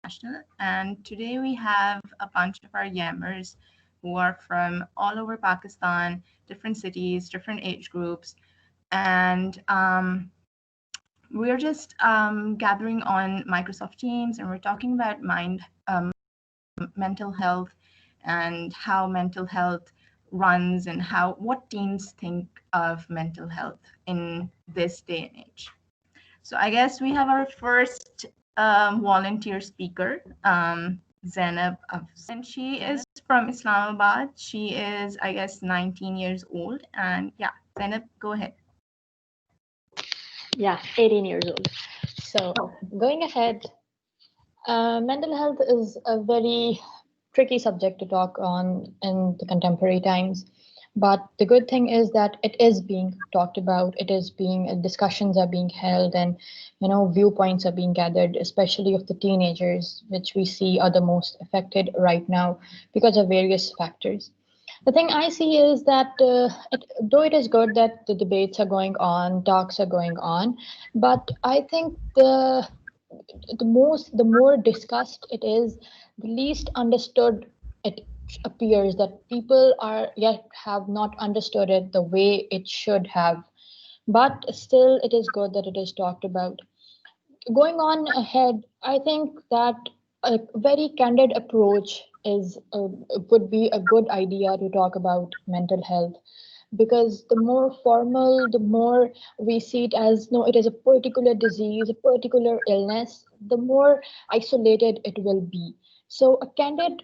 International. And today we have a bunch of our YEMers who are from all over Pakistan, different cities, different age groups. And we're just gathering on Microsoft Teams, and we're talking about mental health and how mental health runs and how what teens think of mental health in this day and age. So I guess we have our first volunteer speaker, Zainab Afzal, and she is from Islamabad. She is, I guess, 19 years old. And yeah, Zainab, go ahead. Yeah, 18 years old. So going ahead, mental health is a very tricky subject to talk on in the contemporary times. But the good thing is that it is being talked about. It is being discussions are being held, and viewpoints are being gathered, especially of the teenagers, which we see are the most affected right now because of various factors. The thing I see is that though it is good that the debates are going on, talks are going on, but I think the more discussed it is, the least understood it appears that people are yet have not understood it the way it should have. But still, it is good that it is talked about. Going on ahead, I think that a very candid approach is would be a good idea to talk about mental health, because the more formal, the more we see it as no, it is a particular disease, a particular illness, the more isolated it will be. So a candid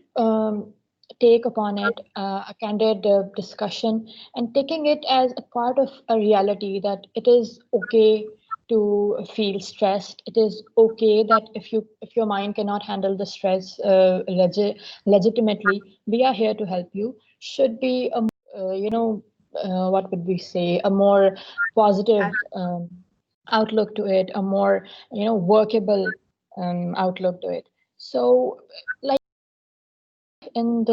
take upon it, a candid discussion, and taking it as a part of a reality that it is okay to feel stressed. It is okay that if your mind cannot handle the stress legitimately, we are here to help you. Should be a what would we say, a more positive outlook to it, a more workable outlook to it. So like in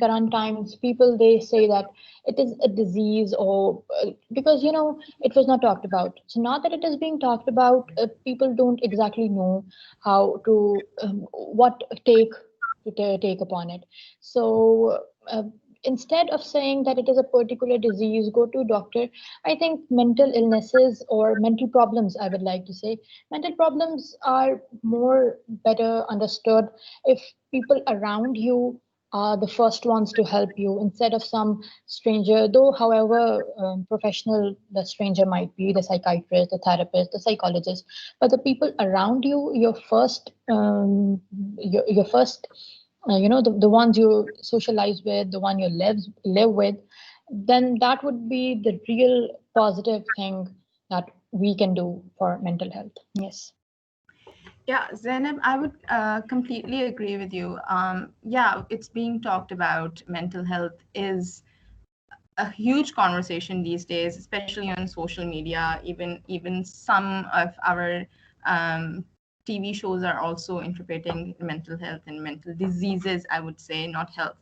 current times, people, they say that it is a disease, or because it was not talked about. So now that it is being talked about, people don't exactly know how to what take to take upon it. So instead of saying that it is a particular disease, go to a doctor. I think mental illnesses or mental problems, I would like to say, mental problems are more better understood if people around you are the first ones to help you, instead of some stranger, though however professional the stranger might be, the psychiatrist, the therapist, the psychologist. But the people around you, your first the ones you socialize with, the one you live with, then that would be the real positive thing that we can do for mental health. Yes. Yeah, Zainab, I would completely agree with you. Yeah, it's being talked about. Mental health is a huge conversation these days, especially on social media. Even some of our TV shows are also interpreting mental health and mental diseases, I would say, not health,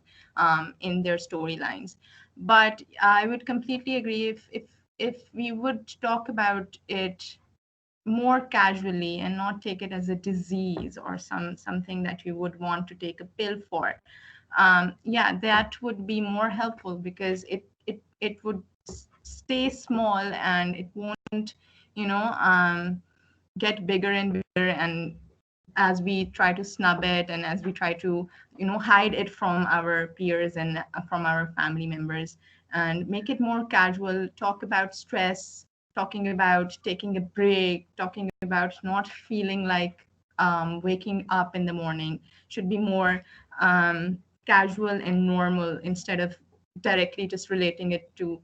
in their storylines. But I would completely agree if we would talk about it more casually and not take it as a disease or something that you would want to take a pill for. Yeah, that would be more helpful because it would stay small and it won't, you know, get bigger and bigger. And as we try to snub it and as we try to, hide it from our peers and from our family members, and make it more casual, talk about stress, talking about taking a break, talking about not feeling like waking up in the morning, should be more casual and normal instead of directly just relating it to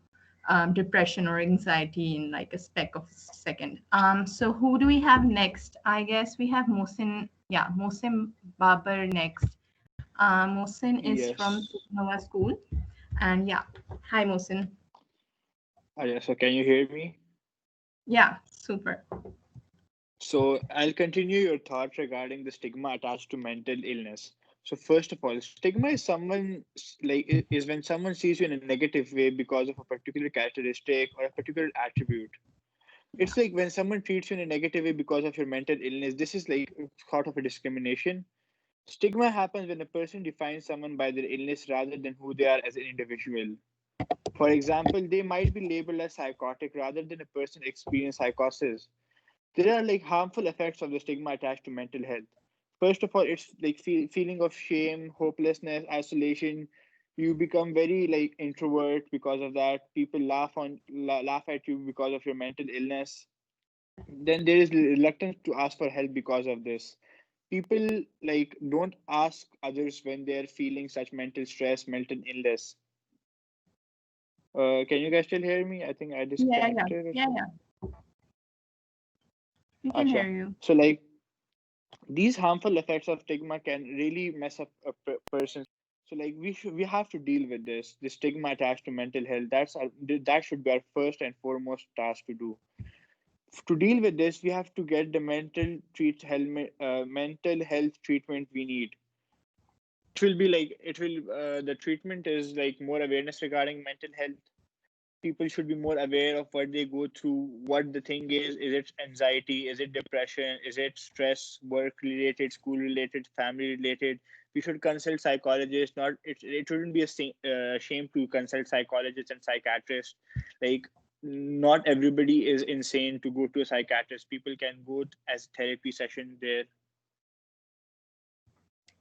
depression or anxiety in like a speck of a second. So who do we have next? I guess we have Mohsin. Yeah, Mohsin Babar next. Mohsin is from Yes. Nova School. And yeah, hi Mohsin. Yeah, so can you hear me? Yeah, super. So I'll continue your thought regarding the stigma attached to mental illness. So first of all, stigma is is when someone sees you in a negative way because of a particular characteristic or a particular attribute. Yeah. It's like when someone treats you in a negative way because of your mental illness, this is like sort of a discrimination. Stigma happens when a person defines someone by their illness rather than who they are as an individual. For example, they might be labeled as psychotic rather than a person experiencing psychosis. There are like harmful effects of the stigma attached to mental health. First of all, it's like feeling of shame, hopelessness, isolation. You become very like introvert because of that. People laugh at you because of your mental illness. Then there is reluctance to ask for help because of this. People like don't ask others when they're feeling such mental stress, mental illness. Can you guys still hear me? I think I Yeah, yeah, disconnected or yeah, something. yeah. We can Acha. hear you. So like these harmful effects of stigma can really mess up a person's. So like we have to deal with this. The stigma attached to mental health. That should be our first and foremost task to do. To deal with this, we have to get the mental health treatment we need. It will be like it will the treatment is like more awareness regarding mental health. People should be more aware of what they go through, what the thing is it anxiety, is it depression, is it stress, work related, school related, family related. We should consult psychologists. Not it shouldn't be shame to consult psychologists and psychiatrists. Like not everybody is insane to go to a psychiatrist. People can go as therapy session there.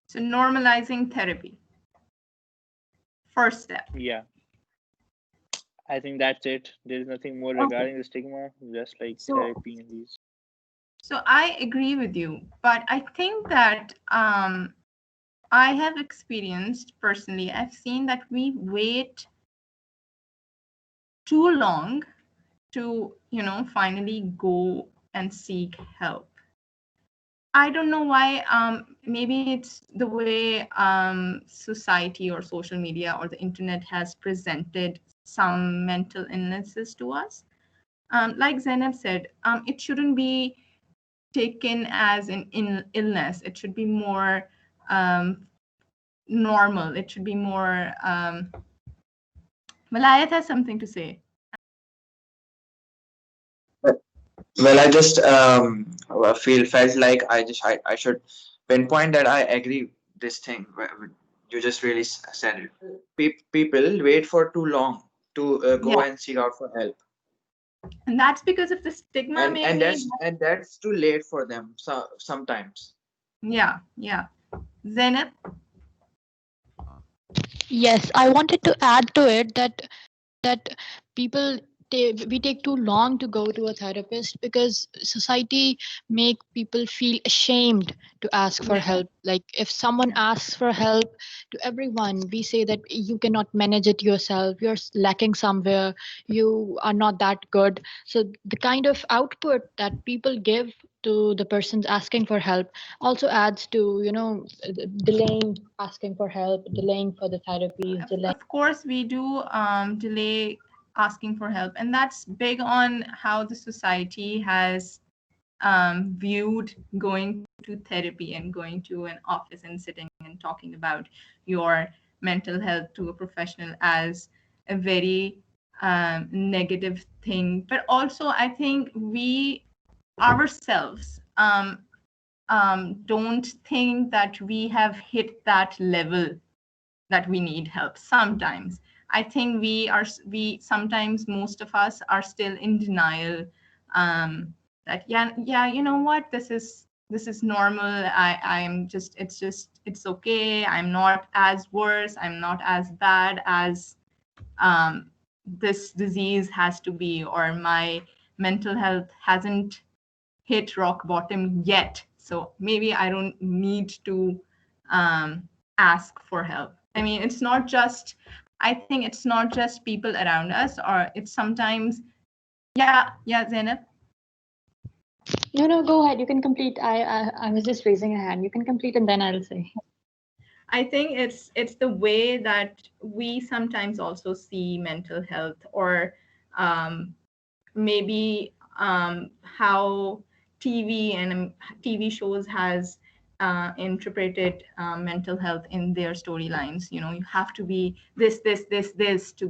So normalizing therapy. First step. Yeah, I think that's it. There's nothing more Okay. regarding the stigma, just like So, therapy and these. so I agree with you, but I think that I have experienced personally, I've seen that we wait too long to, finally go and seek help. I don't know why. Maybe it's the way society or social media or the internet has presented some mental illnesses to us. Like Zainab said, it shouldn't be taken as an illness. It should be more normal. It should be more. Malayat has something to say. Well, I just felt like I should pinpoint that I agree this thing. You just really said it. People wait for too long to go Yeah, and seek out for help, and that's because of the stigma, and and maybe. that's and that's too late for them. So sometimes. Yeah, yeah. Zainab. Yes, I wanted to add to it that people we take too long to go to a therapist because society make people feel ashamed to ask for Yeah, help. Like if someone asks for help to everyone, we say that you cannot manage it yourself, you're lacking somewhere, you are not that good. So the kind of output that people give to the persons asking for help also adds to delaying asking for help, delaying for the therapies, delaying. of course, we do delay asking for help, and that's big on how the society has viewed going to therapy and going to an office and sitting and talking about your mental health to a professional as a very negative thing. But also, I think we ourselves don't think that we have hit that level that we need help sometimes. I think we sometimes, most of us are still in denial, that yeah, you know what, this is normal. I'm just it's okay. I'm not as worse, I'm not as bad as this disease has to be, or my mental health hasn't hit rock bottom yet, so maybe I don't need to ask for help. I mean, I think it's not just people around us, or it's sometimes. Yeah, Zainab. No, no, go ahead. You can complete. I was just raising a hand. You can complete and then I'll say. I think it's the way that we sometimes also see mental health, or maybe how TV and TV shows has interpreted mental health in their storylines. You have to be this to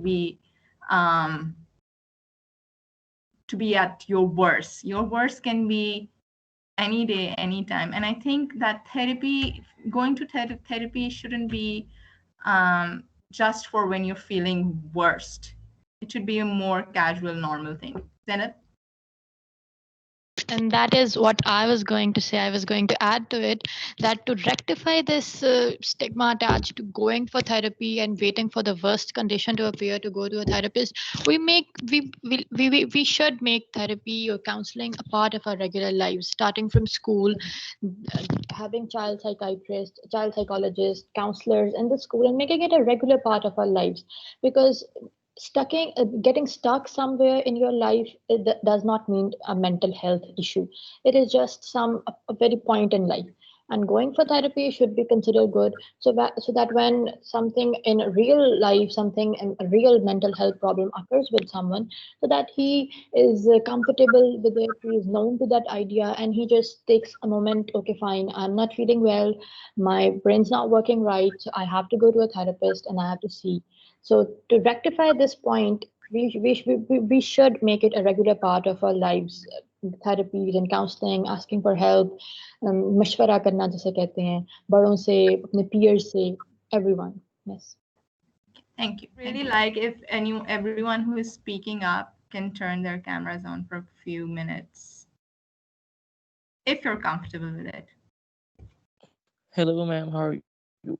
be at your worst. Your worst can be any day, anytime. And I think that therapy, going to therapy shouldn't be just for when you're feeling worst. It should be a more casual, normal thing. Zenith? And that is what I was going to say. I was going to add to it that to rectify this stigma attached to going for therapy and waiting for the worst condition to appear to go to a therapist, we should make therapy or counseling a part of our regular lives, starting from school, having child psychiatrists, child psychologists, counselors in the school, and making it a regular part of our lives. Because getting stuck somewhere in your life, does not mean a mental health issue. It is just a very point in life, and going for therapy should be considered good, so that when something in real life, something in a real mental health problem occurs with someone, so that he is comfortable with it, he is known to that idea, and he just takes a moment. Okay, fine, I'm not feeling well, my brain's not working right, so I have to go to a therapist and I have to see. So to rectify this point, we should make it a regular part of our lives. Therapies and counseling, asking for help, मशवरा करना जिसे कहते हैं, बड़ों से, अपने peers से, everyone. Yes. Thank you. Really like if everyone who is speaking up can turn their cameras on for a few minutes, if you're comfortable with it. Hello, ma'am. How are you?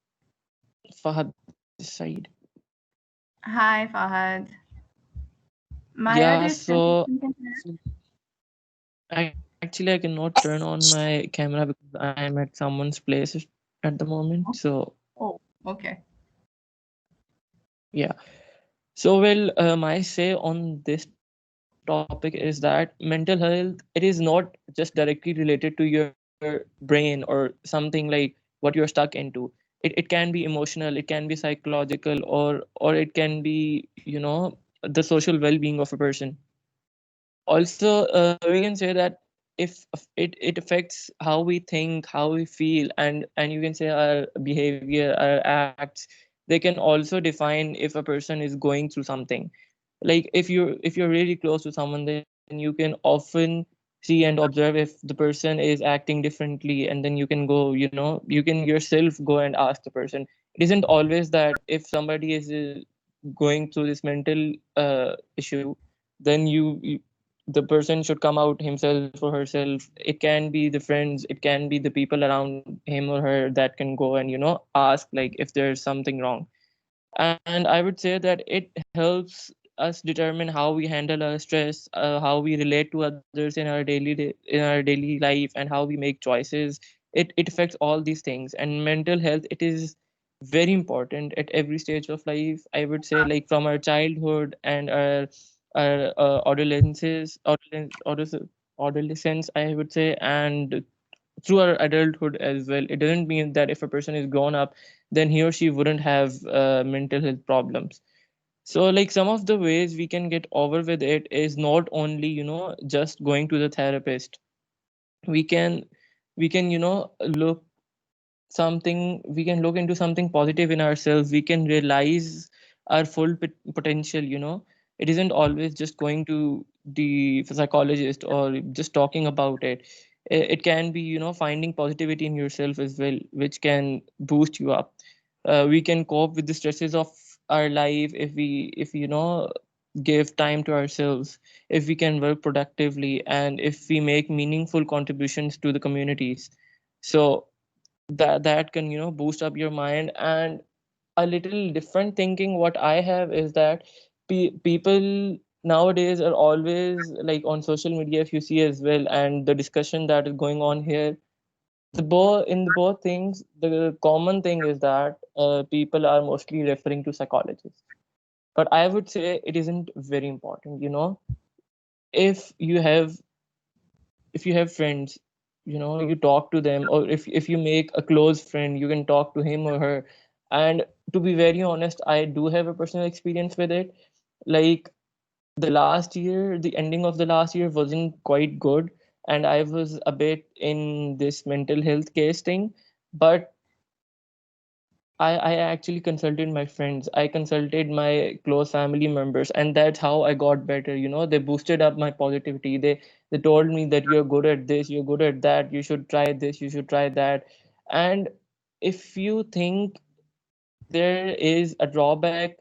Fahad this side. Hi, Fahad. Yeah, Maya, do so you actually I cannot turn on my camera because I am at someone's place at the moment. So Oh, okay. yeah. So well, my say on this topic is that mental health, it is not just directly related to your brain or something like what you're stuck into. It can be emotional, it can be psychological, or it can be, the social well-being of a person. Also, we can say that if it affects how we think, how we feel, and you can say our behavior, our acts, they can also define if a person is going through something. Like if you're really close to someone, then you can often see and observe if the person is acting differently, and then you can go, you can yourself go and ask the person. It isn't always that if somebody is going through this mental issue, then the person should come out himself or herself. It can be the friends, it can be the people around him or her that can go and ask like if there's something wrong. And I would say that it helps us determine how we handle our stress, how we relate to others in our in our daily life, and how we make choices. It affects all these things, and mental health, it is very important at every stage of life. I would say, like from our childhood and our adolescence, I would say, and through our adulthood as well. It doesn't mean that if a person is grown up, then he or she wouldn't have mental health problems. So like some of the ways we can get over with it is not only just going to the therapist. We can we can look into something positive in ourselves. We can realize our full potential. It isn't always just going to the psychologist or just talking about it. It can be finding positivity in yourself as well, which can boost you up. We can cope with the stresses of our life if give time to ourselves, if we can work productively, and if we make meaningful contributions to the communities. So that can boost up your mind. And a little different thinking what I have is that people nowadays are always like on social media, if you see as well, and the discussion that is going on here, the both things, the common thing is that people are mostly referring to psychologists. But I would say it isn't very important. If you have if you have friends, you talk to them, or if you make a close friend, you can talk to him or her. And to be very honest, I do have a personal experience with it. Like the ending of the last year wasn't quite good, and I was a bit in this mental health case thing. But I actually consulted my friends. I consulted my close family members, and that's how I got better. You know, they boosted up my positivity. They told me that you're good at this, you're good at that, you should try this, you should try that. And if you think there is a drawback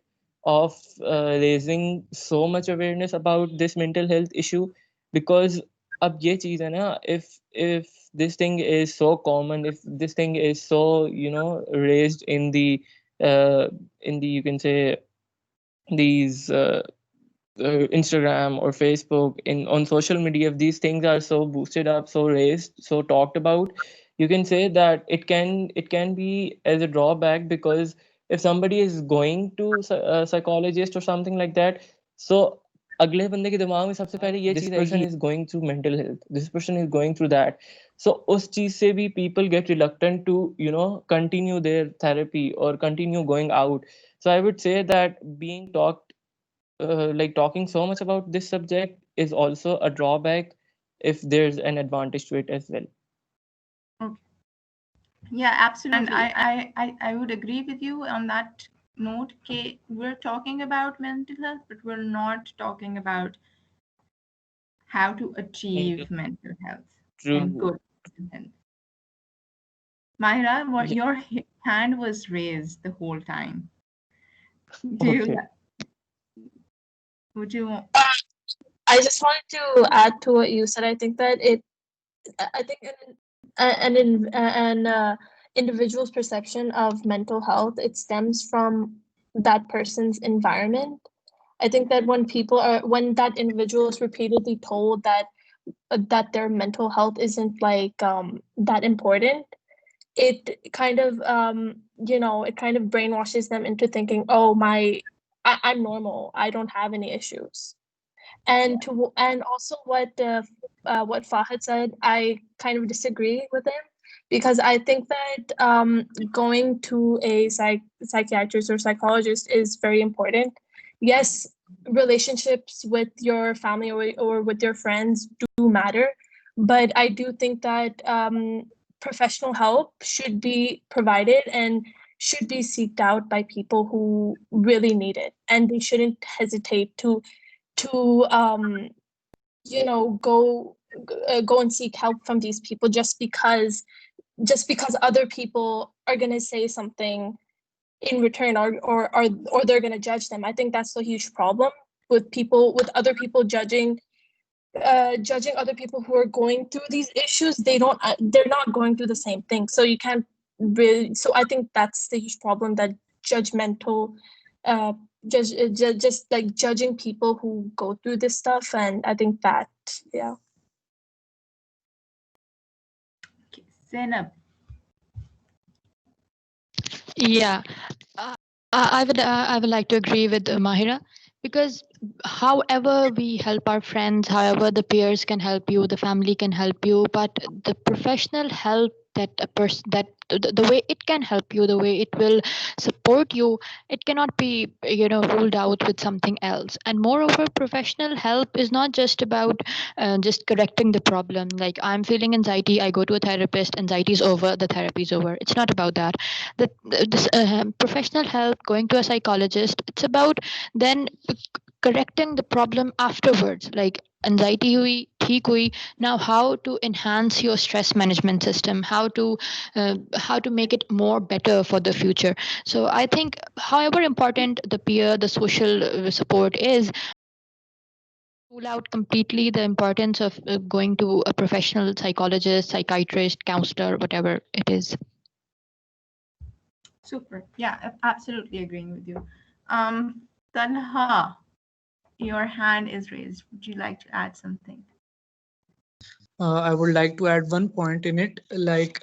of raising so much awareness about this mental health issue, because अब ये चीज़ है ना, if this thing is so common, if this thing is so, you know, raised uh, in the, you can say, these Instagram or Facebook, in on social media, if these things are so boosted up, so raised, so talked about, you can say that it can be as a drawback, because if somebody is going to a psychologist or something like that, so अगले बंदे के दिमाग में सबसे पहले ये this चीज है कि person is going through mental health, this person is going through that. So उस चीज से भी people get reluctant to, you know, continue their therapy or continue going out. So I would say that being talked like talking so much about this subject is also a drawback if there's an advantage to it as well. Okay. Yeah, absolutely. And I would agree with you on that note. Okay, we're talking about mental health, but we're not talking about how to achieve mental health and True. good mental health. Mahira, what Yeah. your hand was raised the whole time. Do you Okay. would you I just wanted to add to what you said. I think that I think an individual's perception of mental health, it stems from that person's environment. I think that when that individual is repeatedly told that their mental health isn't like that important, it kind of it kind of brainwashes them into thinking, oh, I'm normal, I don't have any issues. And also what Fahad said, I kind of disagree with him, because I think that going to a psychiatrist or psychologist is very important. Yes, relationships with your family or with your friends do matter, but I do think that professional help should be provided and should be seeked out by people who really need it, and they shouldn't hesitate to go and seek help from these people just because other people are going to say something in return, or they're going to judge them. I think that's a huge problem with other people judging other people who are going through these issues. They're not going through the same thing, so you can't really. So I think that's the huge problem, that judgmental uh just like judging people who go through this stuff. And I think that, yeah. okay, Zainab? Yeah, uh, I would like to agree with Mahira, because however we help our friends, however the peers can help you, the family can help you, but the professional help that a person that the way it can help you, the way it will support you, it cannot be ruled out with something else. And moreover, professional help is not just about just correcting the problem. Like, I'm feeling anxiety, I go to a therapist, anxiety is over, the therapy is over. It's not about that. This professional help, going to a psychologist, it's about then correcting the problem afterwards. Like, anxiety hui, theek hui, now how to enhance your stress management system, how to make it more better for the future. So I think, however important the peer, the social support is, rule out completely the importance of going to a professional psychologist, psychiatrist, counselor, whatever it is. Super. Yeah, absolutely agreeing with you. Tanha, your hand is raised. Would you like to add something? I would like to add one point in it. Like,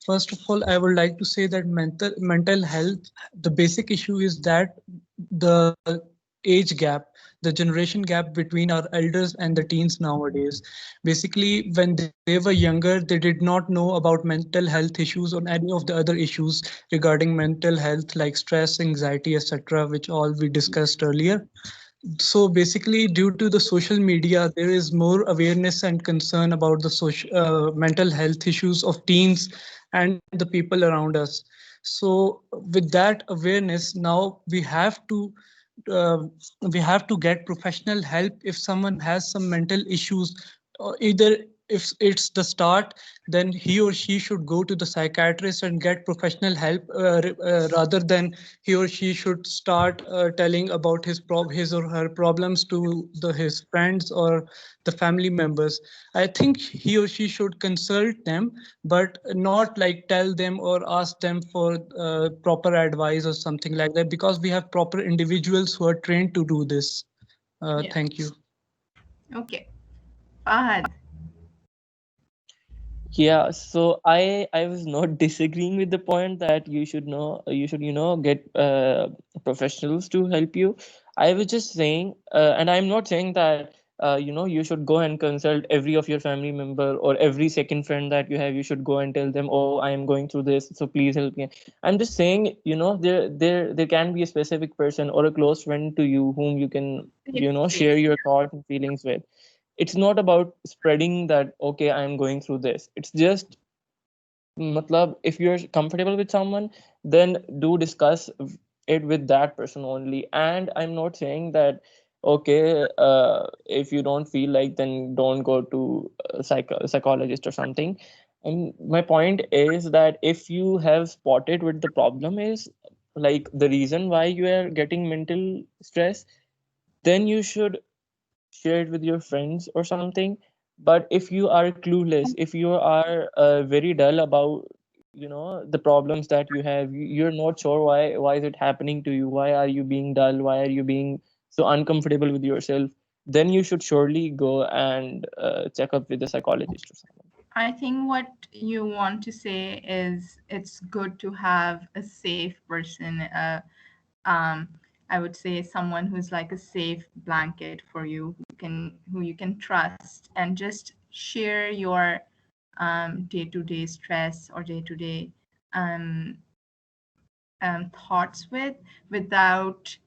first of all, I would like to say that mental health. The basic issue is that the age gap, the generation gap between our elders and the teens nowadays. Basically, when they were younger, they did not know about mental health issues or any of the other issues regarding mental health, like stress, anxiety, etc., which all we discussed earlier. So basically, due to the social media, there is more awareness and concern about the mental health issues of teens and the people around us. So with that awareness, now uh, we have to get professional help if someone has some mental issues, or either if it's the start, then he or she should go to the psychiatrist and get professional help, rather than he or she should start telling about his or her problems to his friends or the family members. I think he or she should consult them, but not like tell them or ask them for proper advice or something like that, because we have proper individuals who are trained to do this. Yeah. Thank you. Okay. Fahad. Yeah, so I was not disagreeing with the point that you should get professionals to help you. I was just saying, and I'm not saying that you should go and consult every of your family member or every second friend that you have. You should go and tell them, oh, I am going through this, so please help me. I'm just saying, there can be a specific person or a close friend to you whom you can share your thoughts and feelings with. It's not about spreading that, okay, I'm going through this. It's just, matlab, if you're comfortable with someone, then do discuss it with that person only. And I'm not saying that, okay, if you don't feel like, then don't go to a psychologist or something. And my point is that if you have spotted what the problem is, like the reason why you are getting mental stress, then you should share it with your friends or something. But if you are clueless, if you are very dull about the problems that you have, you're not sure why is it happening to you, why are you being dull, why are you being so uncomfortable with yourself, then you should surely go and check up with a psychologist or something. I think what you want to say is it's good to have a safe person, um, I would say someone who's like a safe blanket for you, who you can trust and just share your day-to-day stress or day-to-day um, thoughts with, without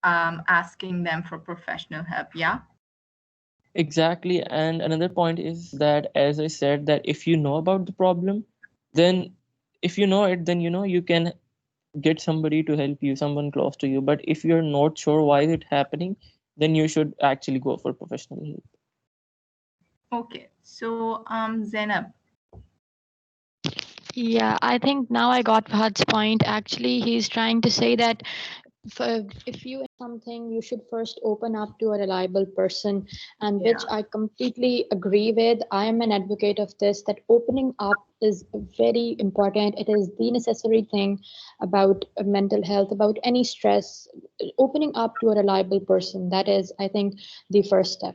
asking them for professional help. Yeah. Exactly. And another point is that, as I said, that if you know about the problem, then if you know it, then you can get somebody to help you, someone close to you. But if you're not sure why it's happening, then you should actually go for professional help. Okay. So, Zainab. Yeah, I think now I got Fahad's point. Actually, he's trying to say that if you something, you should first open up to a reliable person, and which Yeah. I completely agree with. I am an advocate of this, that opening up is very important. It is the necessary thing about mental health, about any stress. Opening up to a reliable person, that is, I think, the first step.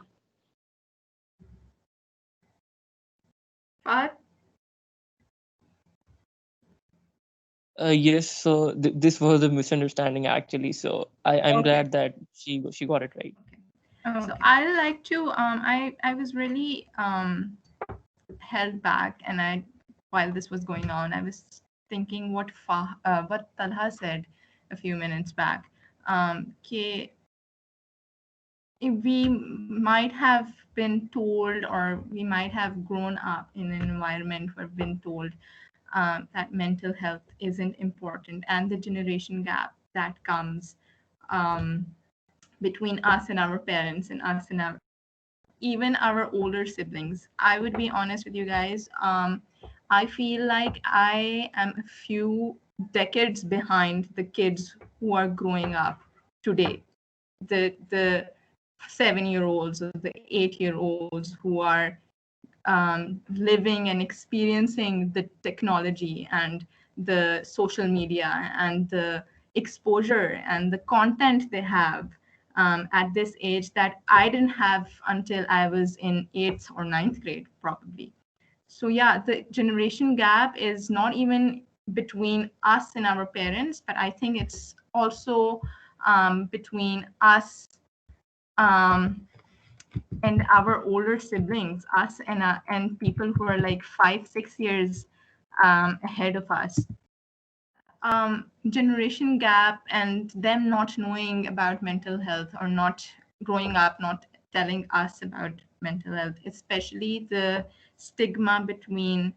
Fahad? Yes, so this was a misunderstanding actually. So I'm Okay. glad that she got it right. So I like to I was really held back, and I, while this was going on, I was thinking what Talha said a few minutes back. Okay, we might have been told, or we might have grown up in an environment where we've been told that mental health isn't important, and the generation gap that comes um, between us and our parents, and us and our, even our older siblings. I would be honest with you guys. I feel like I am a few decades behind the kids who are growing up today. The 7-year-olds or the 8-year-olds who are living and experiencing the technology and the social media and the exposure and the content they have at this age that I didn't have until I was in 8th or 9th grade, probably. So, yeah, the generation gap is not even between us and our parents, but I think it's also between us um, and our older siblings, us and people who are like 5-6 years ahead of us. Generation gap and them not knowing about mental health, or not growing up, not telling us about mental health, especially the stigma between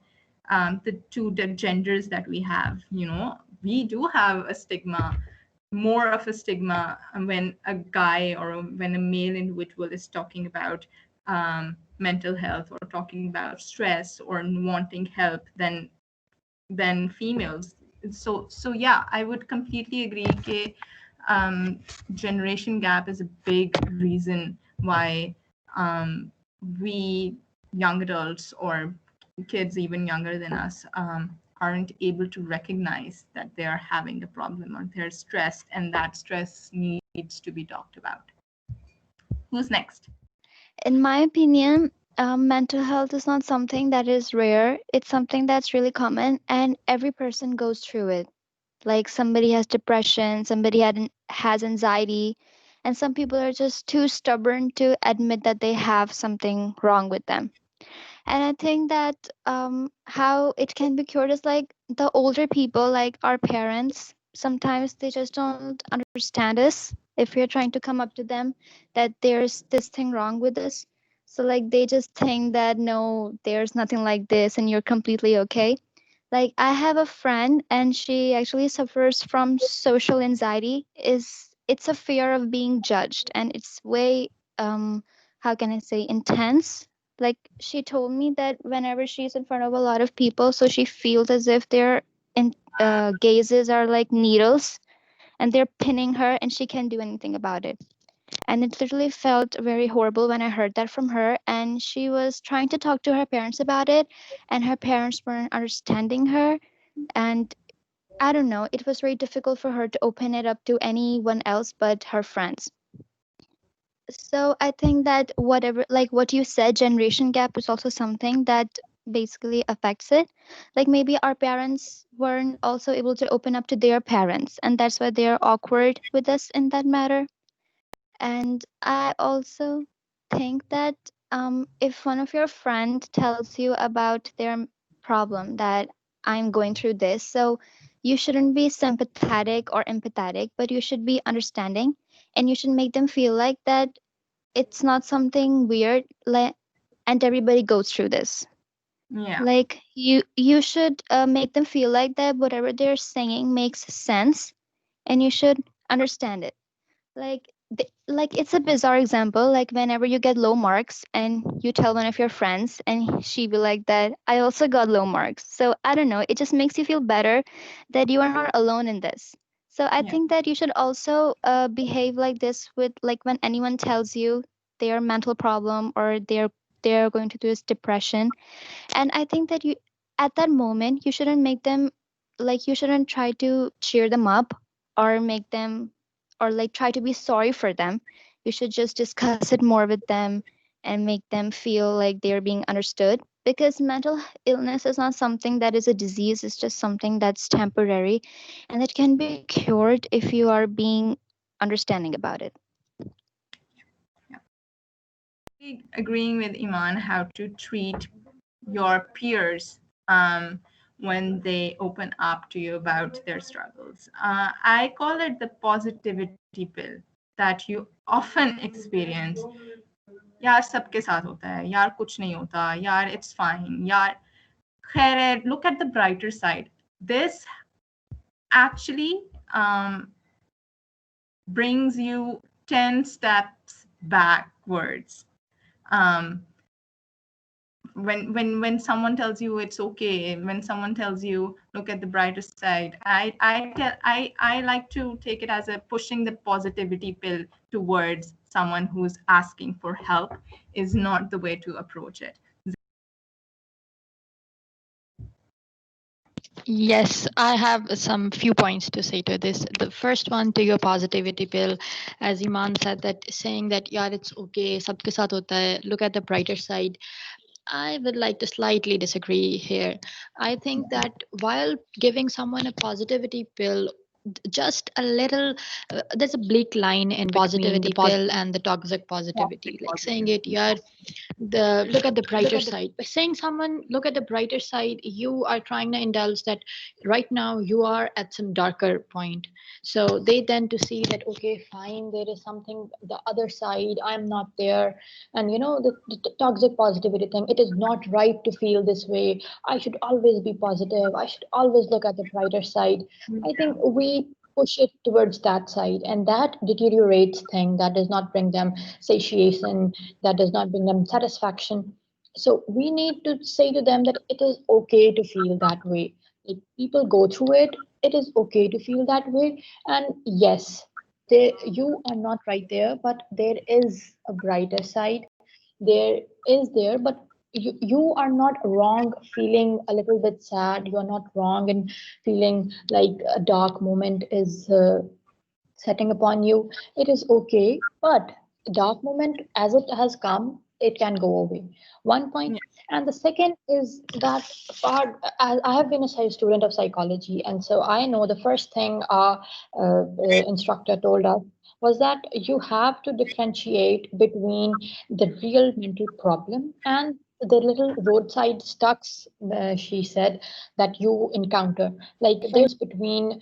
the genders that we have. we do have a stigma, more of a stigma when a guy or when a male individual is talking about mental health or talking about stress or wanting help than females. So yeah, I would completely agree that generation gap is a big reason why um, we young adults or kids even younger than us aren't able to recognize that they are having a problem or they're stressed, and that stress needs to be talked about. Who's next? In my opinion, mental health is not something that is rare. It's something that's really common, and every person goes through it. Like somebody has depression, somebody has anxiety, and some people are just too stubborn to admit that they have something wrong with them. And I think that how it can be cured is like the older people, like our parents, sometimes they just don't understand us if we're trying to come up to them that there's this thing wrong with us. So, like, they just think that no, there's nothing like this and you're completely okay. Like, I have a friend and she actually suffers from social anxiety. It's a fear of being judged, and it's way how can I say, intense. Like, she told me that whenever she's in front of a lot of people, so she feels as if their gazes are like needles and they're pinning her and she can't do anything about it. And it literally felt very horrible when I heard that from her. And she was trying to talk to her parents about it, and her parents weren't understanding her. And I don't know, it was very difficult for her to open it up to anyone else but her friends. So I think that whatever, like what you said, generation gap is also something that basically affects it. Like maybe our parents weren't also able to open up to their parents, and that's why they're awkward with us in that matter. And I also think that if one of your friend tells you about their problem, that I'm going through this, so you shouldn't be sympathetic or empathetic, but you should be understanding, and you should make them feel like that it's not something weird, like, and everybody goes through this. Yeah. Like you should make them feel like that whatever they're saying makes sense, and you should understand it. Like like it's a bizarre example, like whenever you get low marks and you tell one of your friends and she be like that I also got low marks, so I don't know, it just makes you feel better that you are not alone in this. So I Yeah. think that you should also behave like this with, like, when anyone tells you their mental problem or they're going to do this depression. And I think that you, at that moment, you shouldn't make them, like, you shouldn't try to cheer them up or make them, or like try to be sorry for them. You should just discuss it more with them and make them feel like they're being understood, because mental illness is not something that is a disease, it's just something that's temporary and it can be cured if you are being understanding about it. Agreeing with Iman how to treat your peers when they open up to you about their struggles. I call it the positivity pill that you often experience. यार सबके साथ होता है, यार कुछ नहीं होता, यार it's fine, यार खैर है, look at the brighter side. This actually brings you 10 steps backwards. Um, when someone tells you it's okay, when someone tells you look at the brighter side, I like to take it as a pushing the positivity pill towards someone who's asking for help is not the way to approach it. Yes, I have some few points to say to this. The first one, to your positivity pill, as Iman said, that saying that yeah, it's okay, sabke saath hota hai, look at the brighter side. I would like to slightly disagree here. I think that while giving someone a positivity pill, just a little there's a bleak line in between the pill and the toxic positivity, like saying it, yeah, the look at the brighter side. By saying someone look at the brighter side, you are trying to indulge that right now you are at some darker point, so they tend to see that, okay, fine, there is something the other side, I'm not there. And the toxic positivity thing, it is not right to feel this way, I should always be positive, I should always look at the brighter side. I think we push it towards that side, and that deteriorates thing, that does not bring them satiation, that does not bring them satisfaction. So we need to say to them that it is okay to feel that way. Like, people go through it, it is okay to feel that way. And yes, you are not right there, but there is a brighter side. There is there, but you are not wrong feeling a little bit sad. You are not wrong in feeling like a dark moment is setting upon you. It is okay, but dark moment as it has come, it can go away. One point. And the second is that part, I have been a student of psychology, and so I know the first thing our instructor told us was that you have to differentiate between the real mental problem and the little roadside stucks, she said, that you encounter. Like, there's between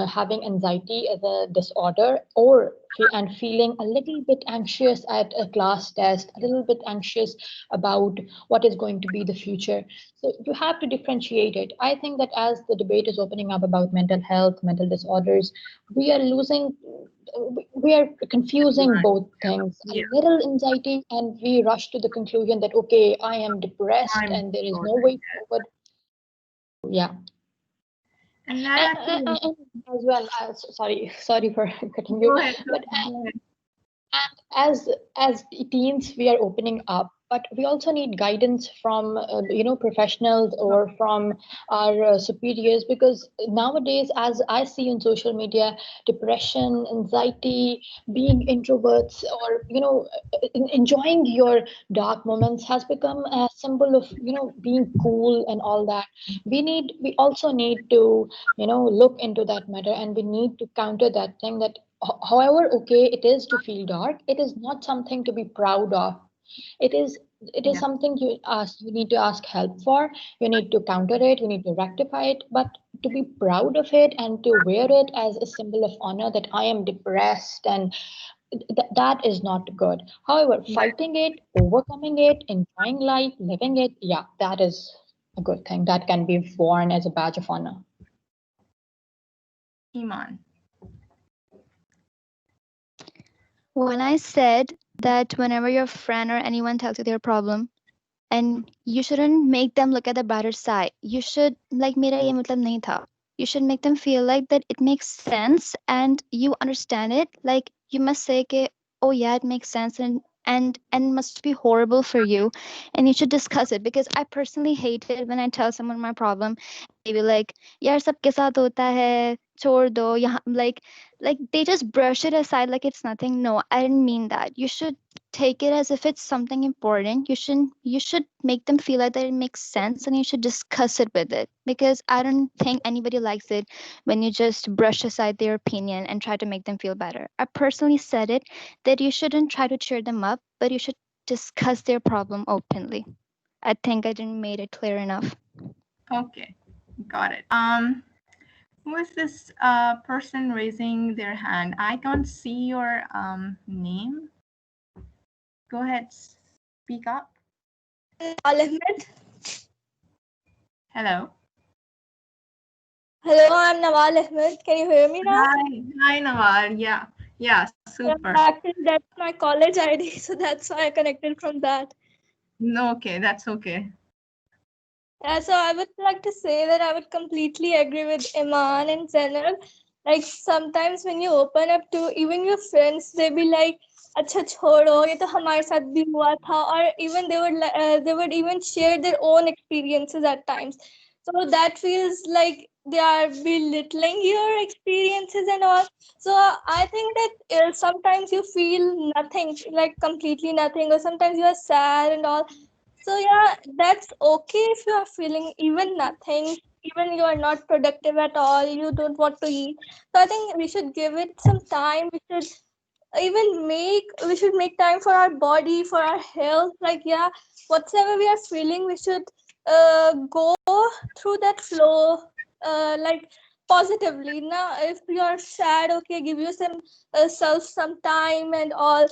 having anxiety as a disorder, or and feeling a little bit anxious at a class test, a little bit anxious about what is going to be the future. So you have to differentiate it. I think that as the debate is opening up about mental health, mental disorders, we are losing, we are confusing both things. A little anxiety, and we rush to the conclusion that, okay, I am depressed and there is no way forward. Yeah. And that And actually, as well, sorry for cutting you, go ahead, but go ahead. and as teens we are opening up, but we also need guidance from professionals or from our superiors, because nowadays, as I see on social media, depression, anxiety, being introverts, or enjoying your dark moments has become a symbol of being cool and all that. We also need to look into that matter, and we need to counter that thing that however okay it is to feel dark, it is not something to be proud of. It is something you need to ask help for. You need to counter it, you need to rectify it, but to be proud of it and to wear it as a symbol of honor that I am depressed, and that is not good. However, fighting it, overcoming it, enjoying life, living it, yeah, that is a good thing that can be worn as a badge of honor. Iman. When I said that whenever your friend or anyone tells you their problem, and you shouldn't make them look at the brighter side, you should, like, mera ye matlab nahi tha. You should make them feel like that it makes sense and you understand it. Like, you must say ke, oh yeah, it makes sense, and must be horrible for you, and you should discuss it. Because I personally hate it when I tell someone my problem, they be like, yaar sabke sath hota hai, chhod do yahan, like they just brush it aside like it's nothing. No, I didn't mean that. You should take it as if it's something important. You should make them feel like that it makes sense, and you should discuss it with it, because I don't think anybody likes it when you just brush aside their opinion and try to make them feel better. I personally said it, that you shouldn't try to cheer them up, but you should discuss their problem openly. I think I didn't made it clear enough. Okay, got it. Who is this person raising their hand? I can't see your name. Go ahead, speak up. Ahmed. Hello. Hello, I'm Nawal Ahmed. Can you hear me now? Hi, Nawal. Yeah, super. Actually, that's my college ID, so that's why I connected from that. No, okay, that's okay. Yeah, so I would like to say that I would completely agree with Iman and Zainab. Like, sometimes when you open up to even your friends, they be like, "अच्छा छोड़ो, ये तो हमारे साथ भी हुआ था," or even they would even share their own experiences at times. So that feels like they are belittling your experiences and all. So I think that sometimes you feel nothing, like completely nothing, or sometimes you are sad and all. So yeah, that's okay if you are feeling even nothing. even you are not productive at all, you don't want to eat. So I think we should give it some time. We should make time for our body, for our health. Like, yeah, whatever we are feeling, we should go through that flow, like positively. Now, if you are sad, okay, give you some self some time and all.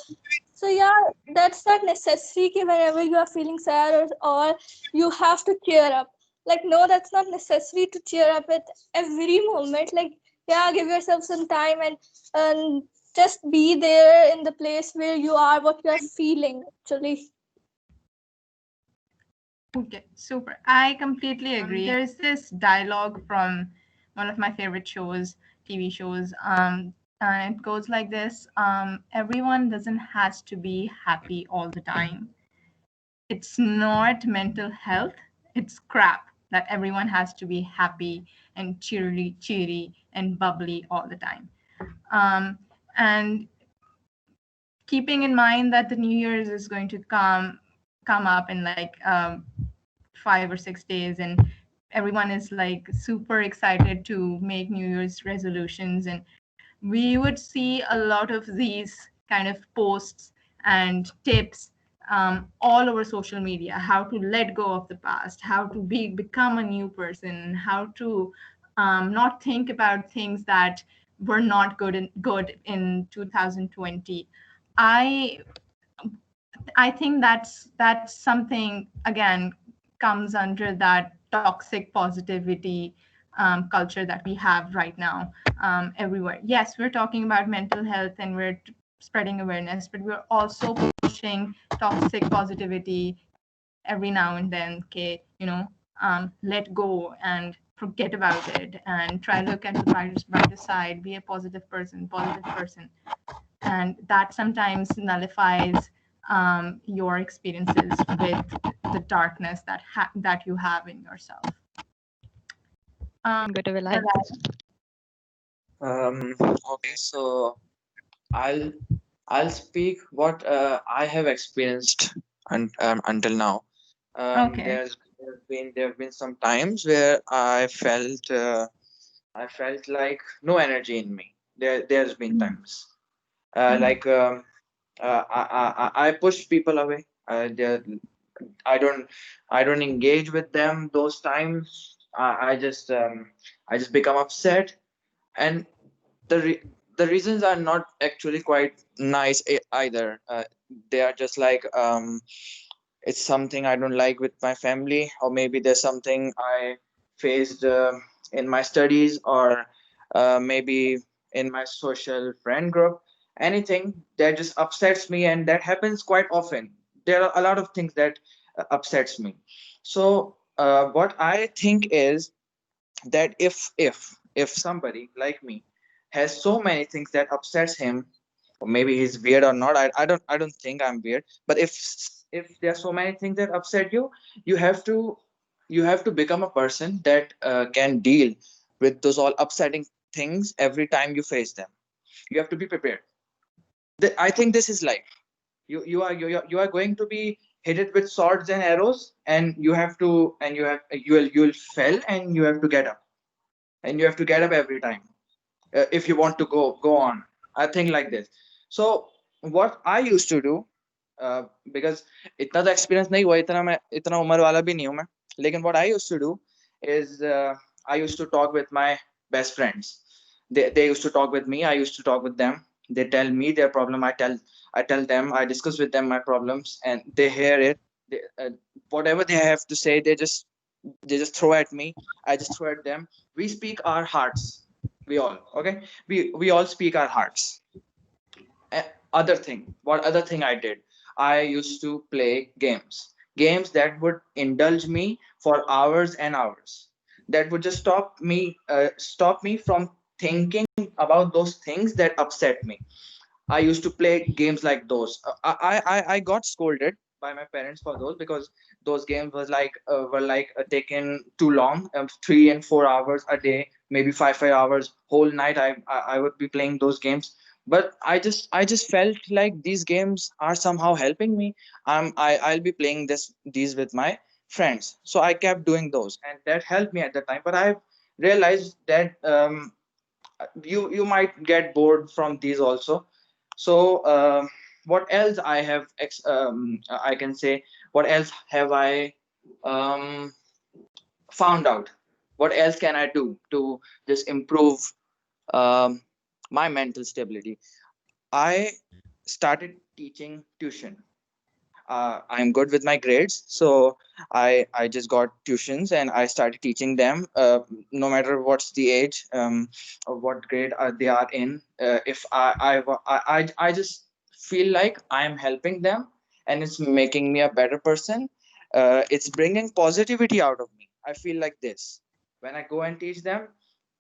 So yeah, that's not necessary कि whenever you are feeling sad, or you have to cheer up. Like, no, that's not necessary to cheer up at every moment. Like, yeah, give yourself some time, and just be there in the place where you are, what you are feeling actually. Okay, super. I completely agree. There's this dialogue from one of my favorite shows, TV shows. And it goes like this: everyone doesn't has to be happy all the time. It's not mental health. It's crap that everyone has to be happy and cheery, and bubbly all the time. And keeping in mind that the New Year's is going to come up in like 5 or 6 days, and everyone is like super excited to make New Year's resolutions, and we would see a lot of these kind of posts and tips all over social media: how to let go of the past, how to become a new person, how to not think about things that were not good in 2020. I i think that's something, again, comes under that toxic positivity culture that we have right now everywhere. Yes, we're talking about mental health and we're spreading awareness, but we're also pushing toxic positivity every now and then. Okay, let go and forget about it and try look at the brighter side, be a positive person, and that sometimes nullifies your experiences with the darkness that you have in yourself. Good to be like. Okay, so I'll I'll speak what I have experienced until now. Okay. There have been some times where I felt like no energy in me. There's been times like I push people away. I don't I don't engage with them those times. I just become upset, and the re- the reasons are not actually quite nice either. They are just like it's something I don't like with my family, or maybe there's something I faced in my studies, or maybe in my social friend group. Anything that just upsets me, and that happens quite often. There are a lot of things that upsets me. So what I think is that if somebody like me has so many things that upsets him, or maybe he's weird or not, I don't think I'm weird, but if there are so many things that upset you, you have to you have to become a person that can deal with those all upsetting things every time you face them. You have to be prepared. I think this is life. You are going to be hit it with swords and arrows, and you'll fail, and you have to get up, and you have to get up every time if you want to go on. I think like this. So what I used to do, because इतना तो experience नहीं हुआ, इतना उम्र वाला भी नहीं हूँ मैं, लेकिन what I used to do is I used to talk with my best friends. They used to talk with me, I used to talk with them. They tell me their problem, I tell them, I discuss with them my problems, and they hear it. Whatever they have to say, they just throw at me, I just throw at them. We speak our hearts. We all, okay, we all speak our hearts. What other thing I did? I used to play games that would indulge me for hours and hours, that would just stop me from thinking about those things that upset me. I used to play games like those. I got scolded by my parents for those, because those games were like taken too long, 3 and 4 hours a day, maybe 5 hours, whole night. I would be playing those games, but I just felt like these games are somehow helping me. I'll be playing these with my friends. So I kept doing those, and that helped me at the time. But I realized that you might get bored from these also. So what else I can say, what else have I um, found out? What else can I do to just improve um, my mental stability? I started teaching tuition. I'm good with my grades, so I just got tuitions and I started teaching them. No matter what's the age, or what grade they are in. If I just feel like I am helping them, and it's making me a better person. It's bringing positivity out of me. I feel like this when I go and teach them.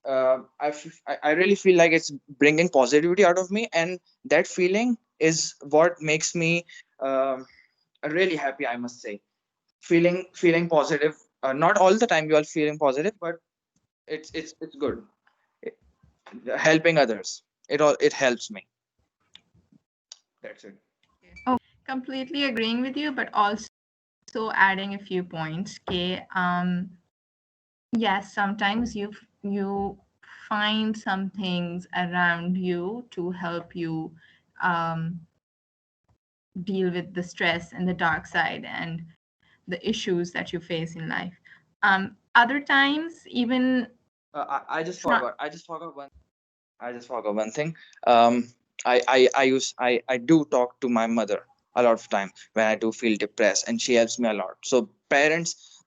I really feel like it's bringing positivity out of me, and that feeling is what makes me. Um, really happy, I must say. Feeling positive, not all the time you are feeling positive, but it's good. It- Helping others, it helps me. That's it. Oh, completely agreeing with you, but also adding a few points. Okay. Yes, sometimes you find some things around you to help you um, deal with the stress and the dark side and the issues that you face in life. Other times, even I just it's not. forgot. I just forgot one thing. Um, I do talk to my mother a lot of time when I do feel depressed, and she helps me a lot. So parents,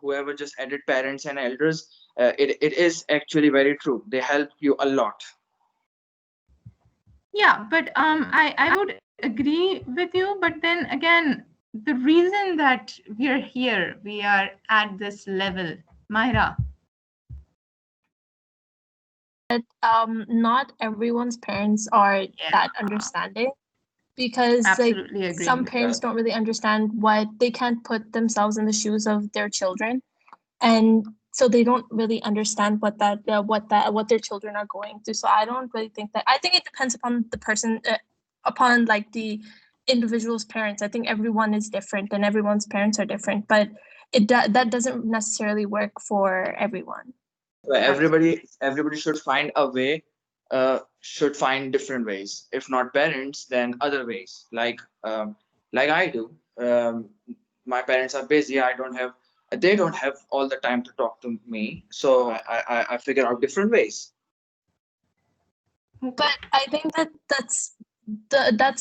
whoever just added parents and elders, it is actually very true. They help you a lot. Yeah, but I would agree with you. But then again, the reason that we are here, we are at this level, Myra. But not everyone's parents are that understanding, because like Absolutely agreeing some with you. parents don't really understand what they can't put themselves in the shoes of their children, and so they don't really understand what their children are going through. So I don't really think that. I think it depends upon the person, upon like the individual's parents. I think everyone is different and everyone's parents are different, but that doesn't necessarily work for everyone. Well, everybody should find a way, should find different ways. If not parents, then other ways, like I do. My parents are busy. They don't have all the time to talk to me, so I figure out different ways. But I think that that's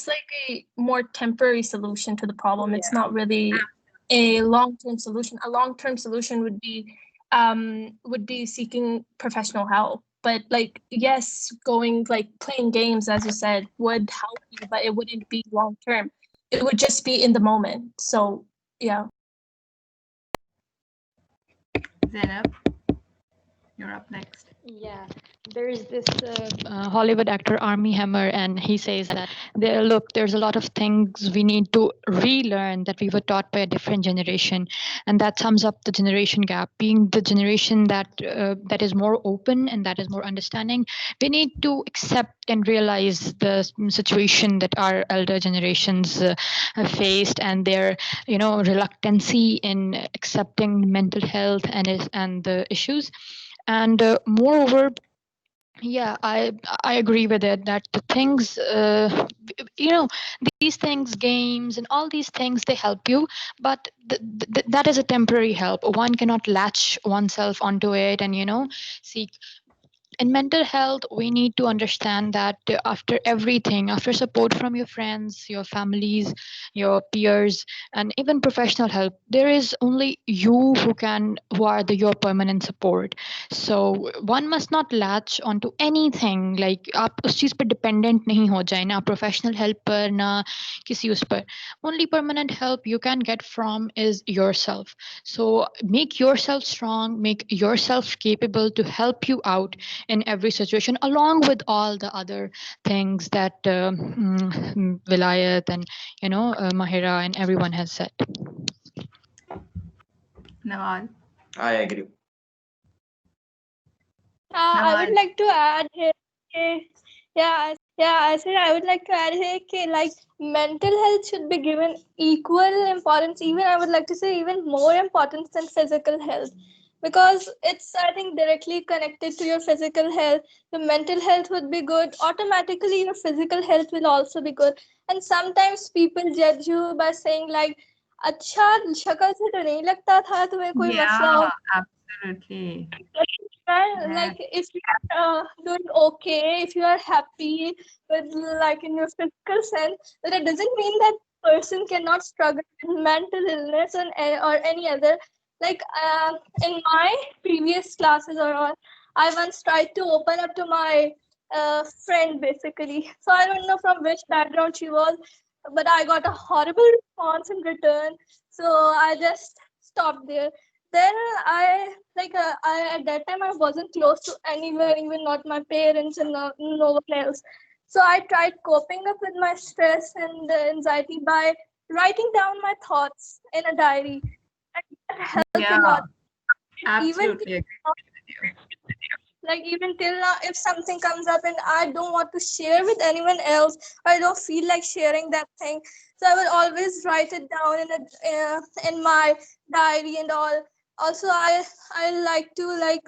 like a more temporary solution to the problem. It's not really a long-term solution. A long-term solution would be seeking professional help. But like yes, going like playing games, as you said, would help you, but it wouldn't be long term. It would just be in the moment. So yeah. Zainab, you're up next. Yeah, there's this Hollywood actor Army Hammer, and he says that there's a lot of things we need to relearn that we were taught by a different generation, and that sums up the generation gap. Being the generation that is more open and that is more understanding, we need to accept and realize the situation that our elder generations have faced, and their reluctancy in accepting mental health and the issues. And moreover, yeah, I agree with it that the things you know these things, games and all these things, they help you, but that is a temporary help. One cannot latch oneself onto it and seek. In mental health, we need to understand that after everything, after support from your friends, your families, your peers, and even professional help, there is only you who are your permanent support. So one must not latch onto anything, like आप उस चीज पर dependent नहीं हो जाए, ना professional help पर ना किसी उस पर. Only permanent help you can get from is yourself. So make yourself strong, make yourself capable to help you out in every situation, along with all the other things that Vilayat and Mahira and everyone has said. Nawal. I agree. I would Nawal. like to add here. Yeah, Yeah, I said I would like to add here कि like mental health should be given equal importance, even I would like to say even more importance than physical health, because it's I think directly connected to your physical health. Your mental health would be good, automatically your physical health will also be good. And sometimes people judge you by saying like अच्छा शक्ल से तो नहीं लगता था तुम्हें कोई मसला हो. Yeah, absolutely. Like if you are doing okay, if you are happy with like in your physical sense, then it doesn't mean that person cannot struggle with mental illness or any other. Like in my previous classes or all, I once tried to open up to my friend basically. So I don't know from which background she was, but I got a horrible response in return. So I just stopped there. Then I at that time I wasn't close to anyone, even not my parents and no one else. So I tried coping up with my stress and anxiety by writing down my thoughts in a diary. And that helped a Yeah, lot. Even absolutely agree with you. like even till now, if something comes up and I don't want to share with anyone else, I don't feel like sharing that thing, so I will always write it down in my diary and all. Also, I like to like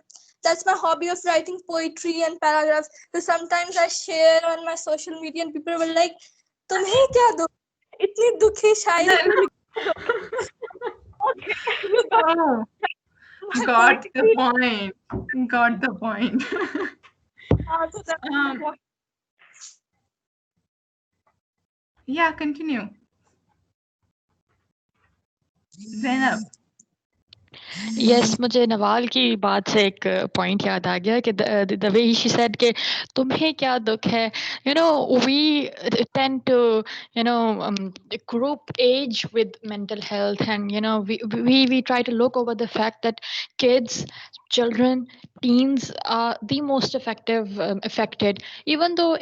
that's my hobby of writing poetry and paragraphs. So sometimes I share on my social media and people will like, तुम्हें क्या दुख इतनी दुखी शायरी क्यों लिखते हो? Okay, you got Oh, my got the poetry. point. Got the point. So that's the um, point. yeah, continue. Zainab. Yes मुझे नवाल की बात से एक पॉइंट याद आ गया कि द वे शी सेड कि तुम्हें क्या दुख है you know we tend to you know group age with mental health, and we try to look over the fact that kids, children, teens are the most affected, even though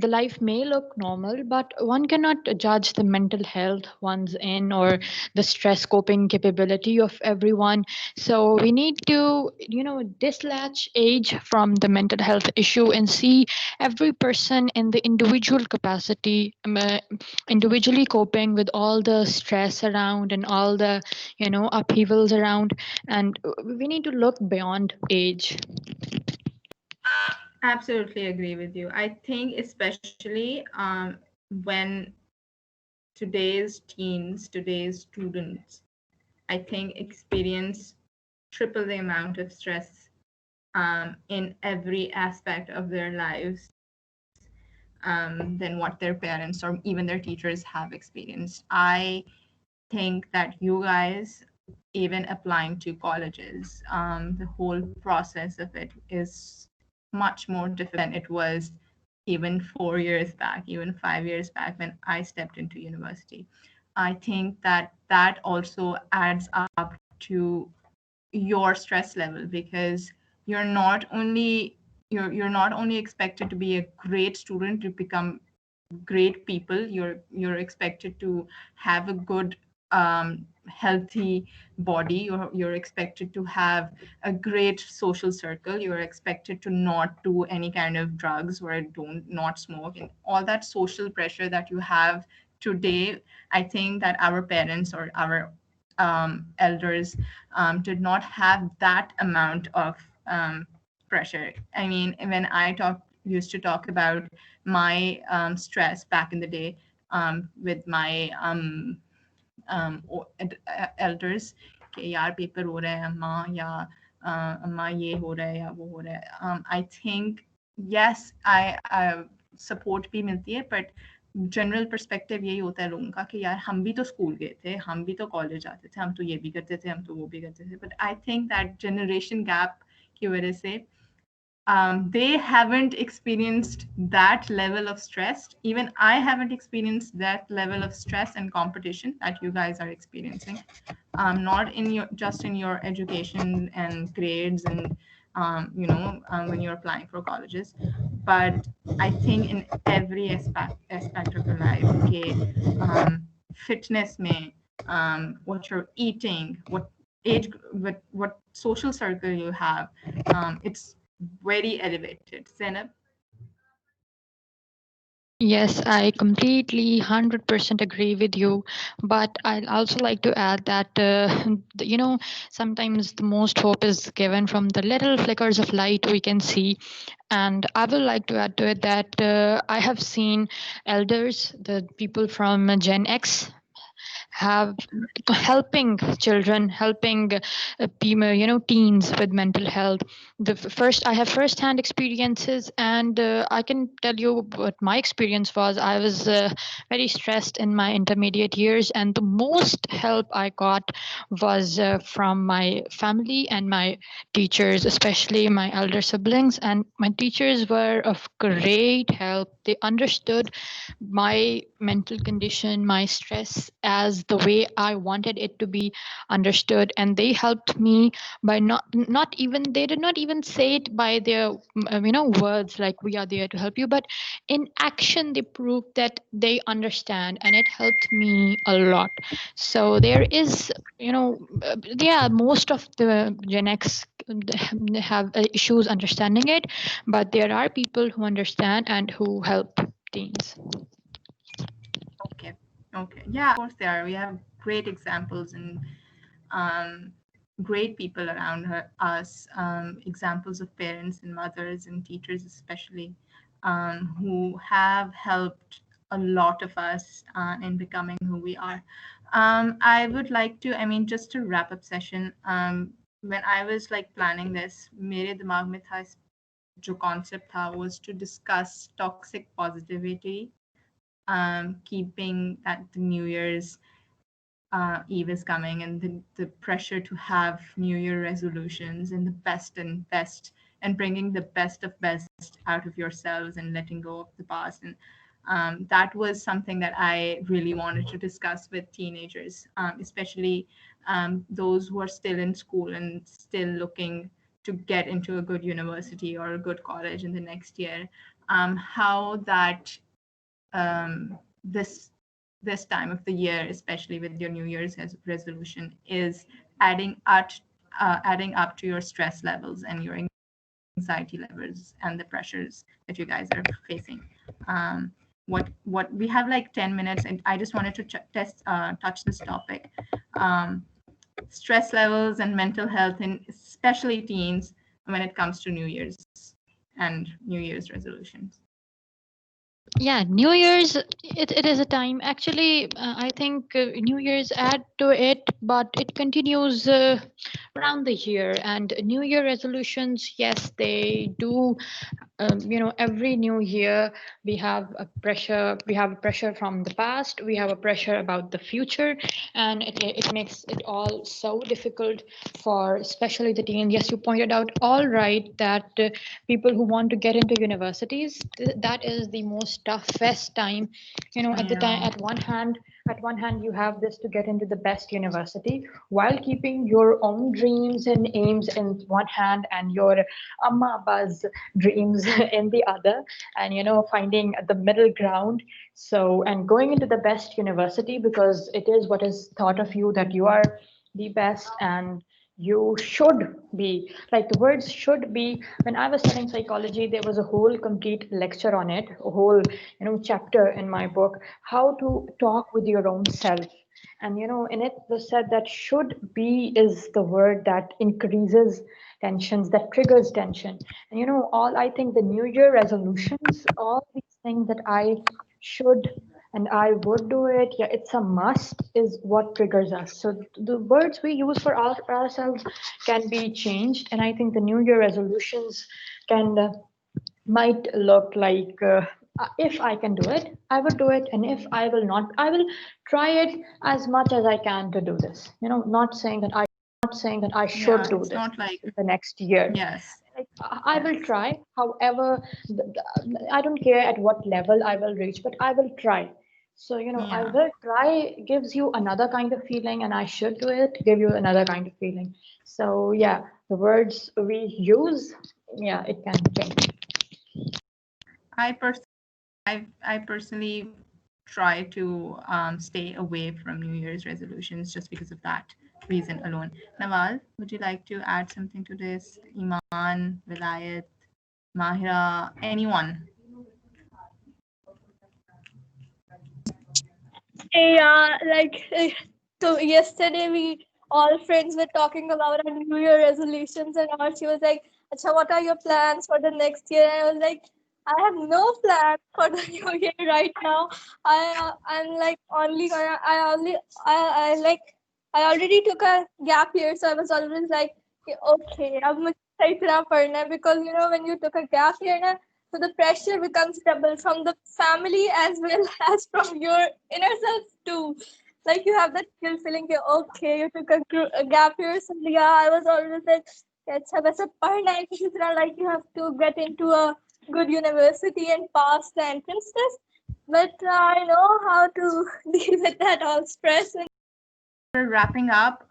the life may look normal, but one cannot judge the mental health one's in, or the stress coping capability of everyone. So we need to, dislodge age from the mental health issue and see every person in the individual capacity, individually coping with all the stress around and all the, upheavals around. And we need to look beyond age. Absolutely agree with you. I think especially when today's teens, today's students, I think experience triple the amount of stress in every aspect of their lives than what their parents or even their teachers have experienced. I think that you guys, even applying to colleges, the whole process of it is much more different than it was even 4 years back, even 5 years back when I stepped into university. I think that that also adds up to your stress level because you're not only you're not only expected to be a great student to become great people. You're expected to have a good healthy body. You're expected to have a great social circle. You're expected to not do any kind of drugs or don't not smoke, and all that social pressure that you have today. I think that our parents or our elders did not have that amount of pressure. I mean, when I used to talk about my stress back in the day with my elders कि यार paper हो रहा है अम्मा या अम्मा ये हो रहा है या वो हो रहा है. I think yes, I support भी मिलती है, but जनरल पर्सपेक्टिव यही होता है लोगों का कि यार हम भी तो स्कूल गए थे, हम भी तो कॉलेज जाते थे, हम तो ये भी करते थे, हम तो वो भी करते थे. But I think that generation gap की वजह से they haven't experienced that level of stress. Even I haven't experienced that level of stress and competition that you guys are experiencing. Not in your just in your education and grades and when you're applying for colleges, but I think in every aspect of your life. Okay, fitness may what you're eating, what age, what social circle you have. It's very elevated. Zainab? Yes, I completely 100% agree with you. But I'd also like to add that, sometimes the most hope is given from the little flickers of light we can see. And I would like to add to it that I have seen elders, the people from Gen X, have helping children, helping teens with mental health. I have first hand experiences, and I can tell you what my experience was. I was very stressed in my intermediate years, and the most help I got was from my family and my teachers, especially my elder siblings. And my teachers were of great help. They understood my mental condition, my stress, as the way I wanted it to be understood. And they helped me by not even, they did not even say it by their words like we are there to help you, but in action they proved that they understand, and it helped me a lot. So there is, yeah, most of the Gen X have issues understanding it, but there are people who understand and who help teens. Okay. Okay. Yeah, of course there are. We have great examples and um, great people around us, examples of parents and mothers and teachers, especially, who have helped a lot of us in becoming who we are. I would like to, I mean, just to wrap up session, when I was like planning this, मेरे दिमाग में था जो concept था was to discuss toxic positivity, keeping that the New Year's Eve is coming, and the pressure to have New Year resolutions and the best and bringing the best of best out of yourselves and letting go of the past. And that was something that I really wanted to discuss with teenagers, especially those who are still in school and still looking to get into a good university or a good college in the next year. How that this time of the year, especially with your New Year's resolution, is adding up to your stress levels and your anxiety levels and the pressures that you guys are facing. What we have like 10 minutes, and I just wanted to touch this topic. Stress levels and mental health, and especially teens, when it comes to New Year's and New Year's resolutions. Yeah, New Year's, it is a time. Actually, I think New Year's add to it, but it continues around the year. And New Year resolutions, yes, they do. Every new year we have a pressure from the past, we have a pressure about the future, and it makes it all so difficult for especially the teen. Yes, you pointed out all right that people who want to get into universities, that is the most toughest time. At the time, Yeah. at one hand you have this to get into the best university, while keeping your own dreams and aims in one hand and your amma abba's dreams in the other, and finding the middle ground. So, and going into the best university, because it is what is thought of you that you are the best, and you should be, like, the words should be. When I was studying psychology, there was a whole complete lecture on it, a whole chapter in my book, how to talk with your own self. And in it was said that should be is the word that increases tensions, that triggers tension. And all, I think the New Year resolutions, all these things that I should and I would do it, yeah, it's a must, is what triggers us. So the words we use for ourselves can be changed. And I think the New Year resolutions can might look like, if I can do it, I would do it. And if I will not, I will try it as much as I can to do this. Not saying that I should Yeah, do it's this not like, the next year. yes, Like, I yes. will try. However, I don't care at what level I will reach, but I will try. So, I Yeah. will try gives you another kind of feeling, and I should do it give you another kind of feeling. So, yeah, the words we use, yeah, it can change. I personally try to stay away from New Year's resolutions just because of that reason alone. Nawal, would you like to add something to this? Iman, Vilayat, Mahira, anyone? Yeah, so yesterday we all friends were talking about our New Year resolutions and all. She was like, "Acha, what are your plans for the next year?" And I was like, "I have no plan for the New Year right now. I'm like only gonna I like I already took a gap year, so I was always like, okay, अब मुझे सही तरह पढ़ना है because you know when you took a gap year ना, so the pressure becomes double from the family as well as from your inner self too. Like you have that guilt feeling, okay, you took a gap year. So yeah, I was always like, अच्छा वैसे पढ़ना है किसी तरह, like you have to get into a good university and pass the entrance test. But I know how to deal with that all stress. And wrapping up,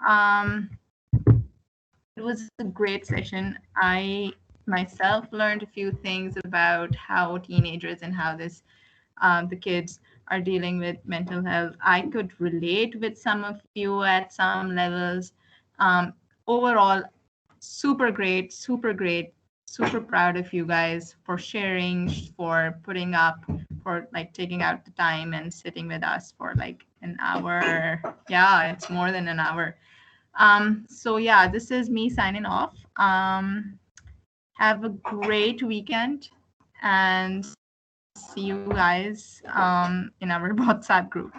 it was a great session. I myself learned a few things about how teenagers and how the kids are dealing with mental health. I could relate with some of you at some levels. Overall, super great, super great, super proud of you guys for sharing, for putting up, for like taking out the time and sitting with us for like an hour. Yeah, it's more than an hour. So yeah, this is me signing off. Have a great weekend and see you guys in our WhatsApp group.